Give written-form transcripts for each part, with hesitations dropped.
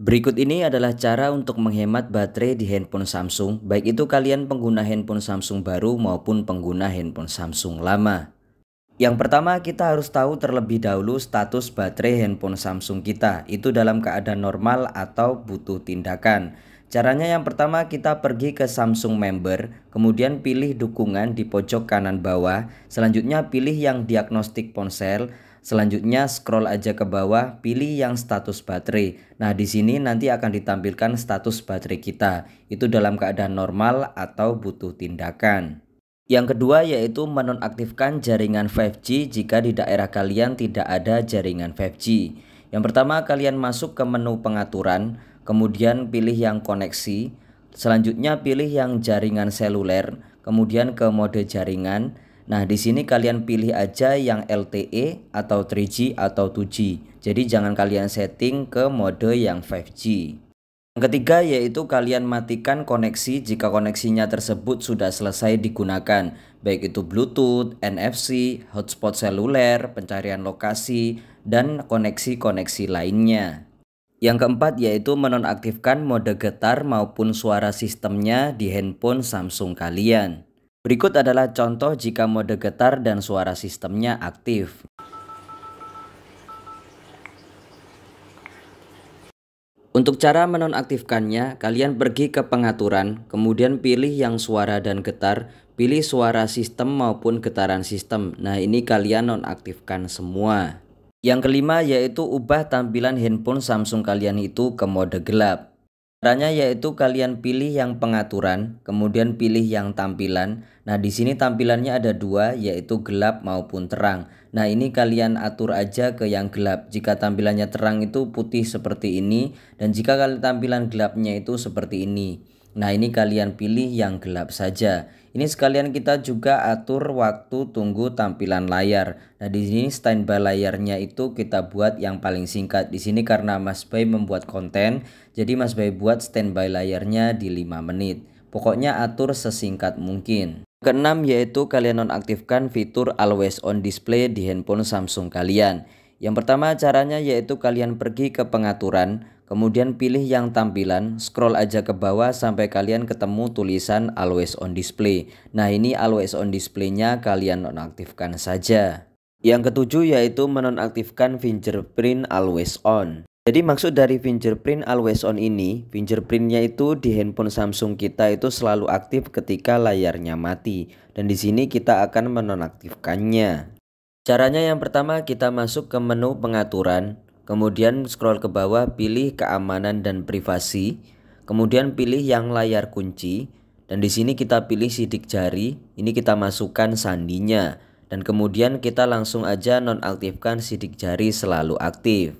Berikut ini adalah cara untuk menghemat baterai di handphone Samsung, baik itu kalian pengguna handphone Samsung baru maupun pengguna handphone Samsung lama. Yang pertama, kita harus tahu terlebih dahulu status baterai handphone Samsung kita, itu dalam keadaan normal atau butuh tindakan. Caranya yang pertama, kita pergi ke Samsung Member, kemudian pilih dukungan di pojok kanan bawah, selanjutnya pilih yang diagnostik ponsel. Selanjutnya scroll aja ke bawah, pilih yang status baterai. Nah, di sini nanti akan ditampilkan status baterai kita, itu dalam keadaan normal atau butuh tindakan. Yang kedua yaitu menonaktifkan jaringan 5G jika di daerah kalian tidak ada jaringan 5G. Yang pertama, kalian masuk ke menu pengaturan, kemudian pilih yang koneksi, selanjutnya pilih yang jaringan seluler, kemudian ke mode jaringan. Nah, di sini kalian pilih aja yang LTE atau 3G atau 2G. Jadi jangan kalian setting ke mode yang 5G. Yang ketiga yaitu kalian matikan koneksi jika koneksinya tersebut sudah selesai digunakan, baik itu Bluetooth, NFC, hotspot seluler, pencarian lokasi, dan koneksi-koneksi lainnya. Yang keempat yaitu menonaktifkan mode getar maupun suara sistemnya di handphone Samsung kalian. Berikut adalah contoh jika mode getar dan suara sistemnya aktif. Untuk cara menonaktifkannya, kalian pergi ke pengaturan, kemudian pilih yang suara dan getar, pilih suara sistem maupun getaran sistem. Nah, ini kalian nonaktifkan semua. Yang kelima yaitu ubah tampilan handphone Samsung kalian itu ke mode gelap. Caranya yaitu kalian pilih yang pengaturan, kemudian pilih yang tampilan. Nah, di sini tampilannya ada dua, yaitu gelap maupun terang. Nah, ini kalian atur aja ke yang gelap. Jika tampilannya terang itu putih seperti ini, dan jika kalian tampilan gelapnya itu seperti ini. Nah, ini kalian pilih yang gelap saja. Ini sekalian kita juga atur waktu tunggu tampilan layar. Nah, di sini standby layarnya itu kita buat yang paling singkat. Di sini karena Mas Bay membuat konten, jadi Mas Bay buat standby layarnya di 5 menit. Pokoknya atur sesingkat mungkin. Keenam yaitu kalian nonaktifkan fitur always on display di handphone Samsung kalian. Yang pertama caranya yaitu kalian pergi ke pengaturan, kemudian pilih yang tampilan, scroll aja ke bawah sampai kalian ketemu tulisan always on display. Nah, ini always on display-nya kalian nonaktifkan saja. Yang ketujuh yaitu menonaktifkan fingerprint always on. Jadi maksud dari fingerprint always on ini, fingerprintnya itu di handphone Samsung kita itu selalu aktif ketika layarnya mati. Dan di sini kita akan menonaktifkannya. Caranya yang pertama kita masuk ke menu pengaturan, kemudian scroll ke bawah pilih keamanan dan privasi, kemudian pilih yang layar kunci, dan di sini kita pilih sidik jari, ini kita masukkan sandinya, dan kemudian kita langsung aja nonaktifkan sidik jari selalu aktif.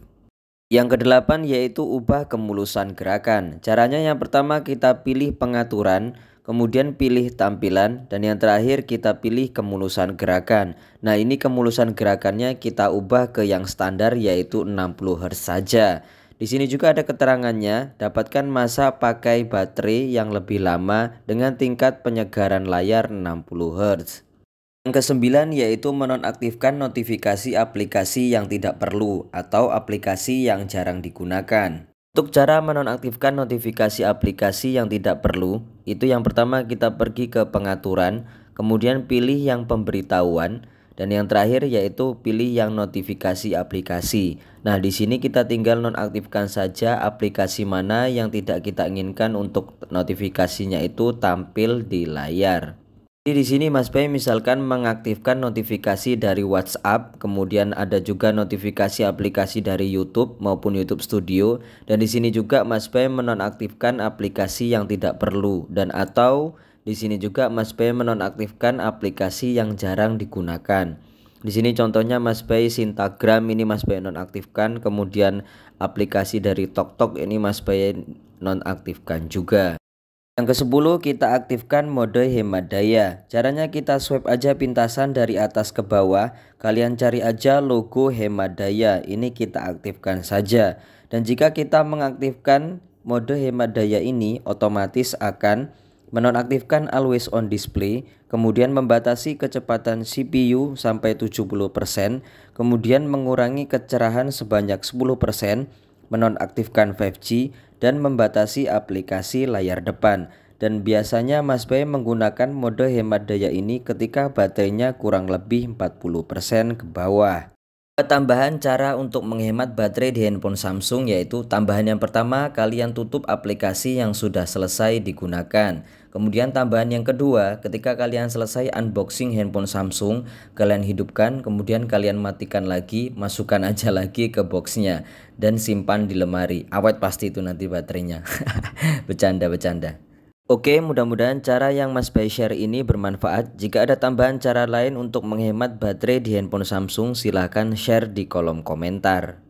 Yang kedelapan yaitu ubah kemulusan gerakan. Caranya yang pertama kita pilih pengaturan, kemudian pilih tampilan, dan yang terakhir kita pilih kemulusan gerakan. Nah, ini kemulusan gerakannya kita ubah ke yang standar yaitu 60 Hz saja. Di sini juga ada keterangannya, dapatkan masa pakai baterai yang lebih lama dengan tingkat penyegaran layar 60 Hz. Yang kesembilan yaitu menonaktifkan notifikasi aplikasi yang tidak perlu atau aplikasi yang jarang digunakan. Untuk cara menonaktifkan notifikasi aplikasi yang tidak perlu, itu yang pertama kita pergi ke pengaturan, kemudian pilih yang pemberitahuan, dan yang terakhir yaitu pilih yang notifikasi aplikasi. Nah, di sini kita tinggal nonaktifkan saja aplikasi mana yang tidak kita inginkan untuk notifikasinya itu tampil di layar. Jadi di sini Mas Bay misalkan mengaktifkan notifikasi dari WhatsApp, kemudian ada juga notifikasi aplikasi dari YouTube maupun YouTube Studio, dan di sini juga Mas Bay menonaktifkan aplikasi yang tidak perlu, dan atau di sini juga Mas Bay menonaktifkan aplikasi yang jarang digunakan. Di sini contohnya Mas Bay Instagram ini Mas Bay nonaktifkan, kemudian aplikasi dari TokTok ini Mas Bay nonaktifkan juga. Yang ke-10 kita aktifkan mode hemat daya. Caranya kita swipe aja pintasan dari atas ke bawah, kalian cari aja logo hemat daya, ini kita aktifkan saja. Dan jika kita mengaktifkan mode hemat daya ini, otomatis akan menonaktifkan always on display, kemudian membatasi kecepatan CPU sampai 70%, kemudian mengurangi kecerahan sebanyak 10%, menonaktifkan 5G, dan membatasi aplikasi layar depan. Dan biasanya Mas Bay menggunakan mode hemat daya ini ketika baterainya kurang lebih 40% ke bawah. Tambahan cara untuk menghemat baterai di handphone Samsung yaitu tambahan yang pertama, kalian tutup aplikasi yang sudah selesai digunakan. Kemudian tambahan yang kedua, ketika kalian selesai unboxing handphone Samsung, kalian hidupkan, kemudian kalian matikan lagi, masukkan aja lagi ke boxnya dan simpan di lemari. Awet pasti itu nanti baterainya. Bercanda. Oke, mudah-mudahan cara yang Mas Bay share ini bermanfaat. Jika ada tambahan cara lain untuk menghemat baterai di handphone Samsung, silahkan share di kolom komentar.